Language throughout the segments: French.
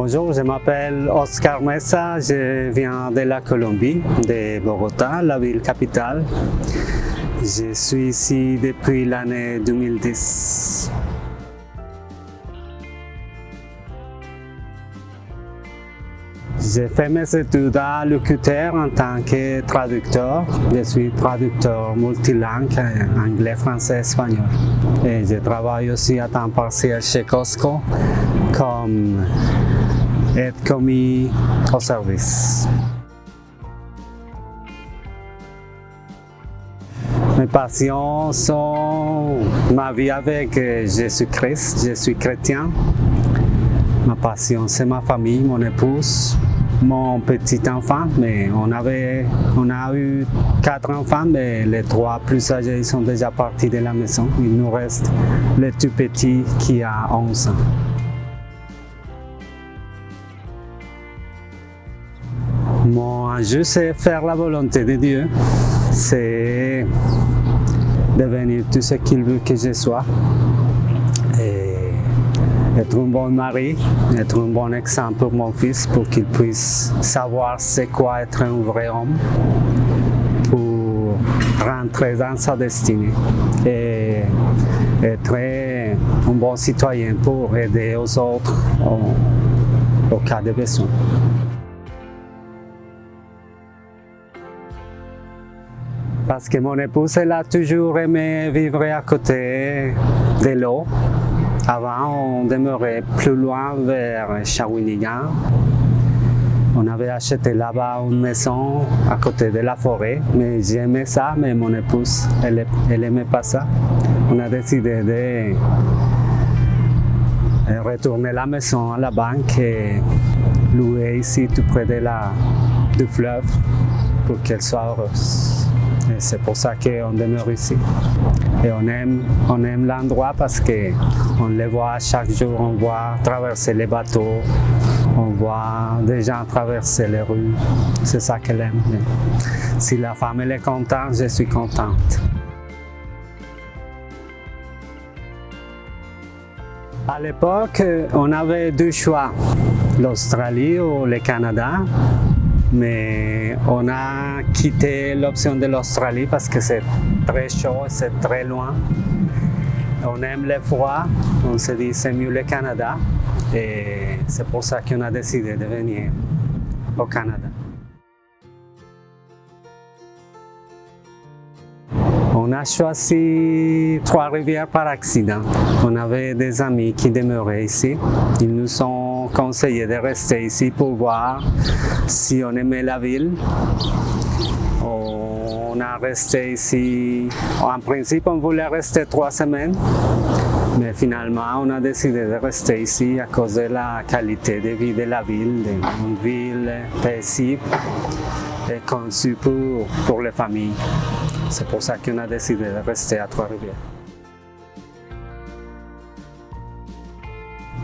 Bonjour, je m'appelle Oscar Mesa, je viens de la Colombie, de Bogotá, la ville capitale. Je suis ici depuis l'année 2010. J'ai fait mes études à l'UQTR en tant que traducteur. Je suis traducteur multilingue, anglais, français, espagnol. Et je travaille aussi à temps partiel chez Costco comme aide commis au service. Mes passions sont ma vie avec Jésus-Christ, je suis chrétien. Ma passion, c'est ma famille, mon épouse, mon petit enfant, mais on a eu 4 enfants, mais les 3 plus âgés ils sont déjà partis de la maison. Il nous reste le tout petit qui a 11 ans. Mon enjeu, c'est faire la volonté de Dieu, c'est devenir tout ce qu'il veut que je sois. Être un bon mari, être un bon exemple pour mon fils, pour qu'il puisse savoir c'est quoi être un vrai homme, pour rentrer dans sa destinée et être un bon citoyen pour aider aux autres au cas de besoin. Parce que mon épouse, elle a toujours aimé vivre à côté de l'eau. Avant, on demeurait plus loin vers Shawinigan. On avait acheté là-bas une maison à côté de la forêt, mais j'aimais ça, mais mon épouse, elle n'aimait pas ça. On a décidé de retourner la maison à la banque et louer ici tout près du fleuve pour qu'elle soit heureuse. Et c'est pour ça qu'on demeure ici. Et on aime l'endroit parce qu'on le voit chaque jour, on voit traverser les bateaux, on voit des gens traverser les rues. C'est ça qu'elle aime. Et si la femme elle est contente, je suis contente. À l'époque, on avait 2 choix, l'Australie ou le Canada. Mais on a quitté l'option de l'Australie parce que c'est très chaud et c'est très loin. On aime le froid, on se dit c'est mieux le Canada et c'est pour ça qu'on a décidé de venir au Canada. On a choisi Trois-Rivières par accident. On avait des amis qui demeuraient ici. Ils nous ont conseillé de rester ici pour voir si on aimait la ville. On a resté ici. En principe, on voulait rester 3 semaines. Mais finalement, on a décidé de rester ici à cause de la qualité de vie de la ville, une ville paisible et conçue pour les familles. C'est pour ça qu'on a décidé de rester à Trois-Rivières.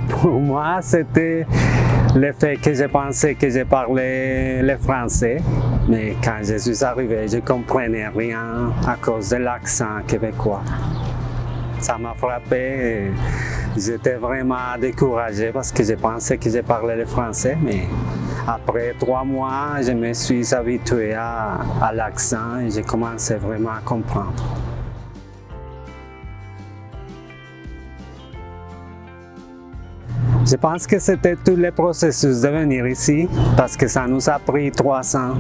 Pour moi, c'était le fait que je pensais que je parlais le français, mais quand je suis arrivé, je ne comprenais rien à cause de l'accent québécois. Ça m'a frappé et j'étais vraiment découragé parce que je pensais que je parlais le français, mais après 3 mois, je me suis habitué à l'accent et j'ai commencé vraiment à comprendre. Je pense que c'était tout le processus de venir ici parce que ça nous a pris 3 ans,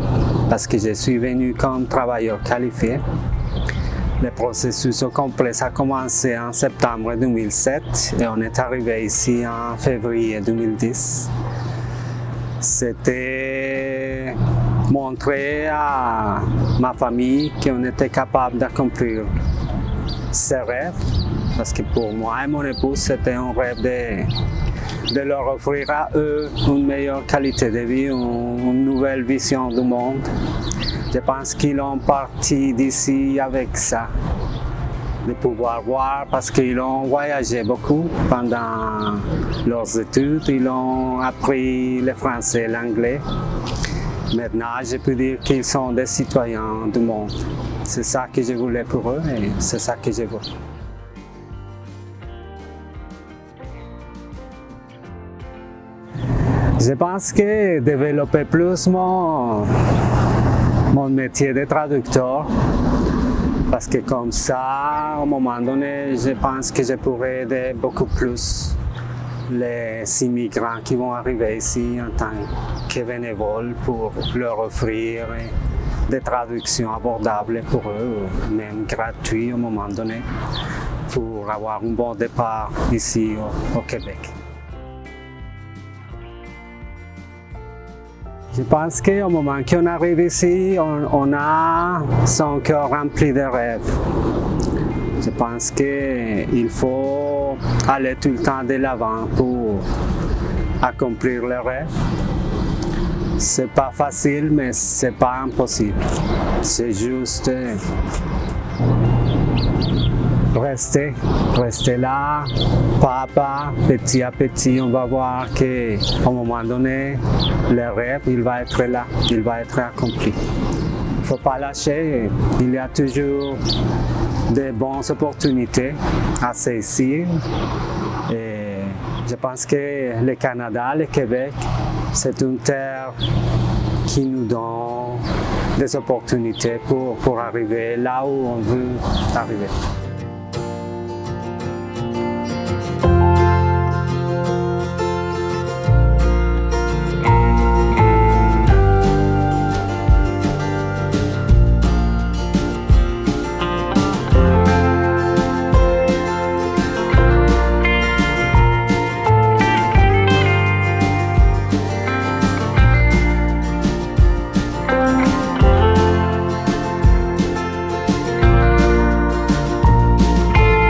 parce que je suis venu comme travailleur qualifié. Le processus au complet a commencé en septembre 2007 et on est arrivé ici en février 2010. C'était montrer à ma famille qu'on était capable d'accomplir ses rêves, parce que pour moi et mon épouse, c'était un rêve de leur offrir à eux une meilleure qualité de vie, une nouvelle vision du monde. Je pense qu'ils ont parti d'ici avec ça, de pouvoir voir, parce qu'ils ont voyagé beaucoup pendant leurs études, ils ont appris le français et l'anglais. Maintenant, je peux dire qu'ils sont des citoyens du monde. C'est ça que je voulais pour eux et c'est ça que je veux. Je pense que développer plus mon métier de traducteur, parce que comme ça, à un moment donné, je pense que je pourrais aider beaucoup plus les immigrants qui vont arriver ici en tant que bénévoles pour leur offrir des traductions abordables pour eux, même gratuites à un moment donné, pour avoir un bon départ ici au Québec. Je pense qu'au moment qu'on arrive ici, on a son cœur rempli de rêves. Je pense qu'il faut aller tout le temps de l'avant pour accomplir les rêves. C'est pas facile, mais c'est pas impossible. C'est juste rester là, pas à pas, petit à petit. On va voir qu'à un moment donné, le rêve, il va être là, il va être accompli. Il ne faut pas lâcher, il y a toujours de bonnes opportunités à saisir. Et je pense que le Canada, le Québec, c'est une terre qui nous donne des opportunités pour arriver là où on veut arriver.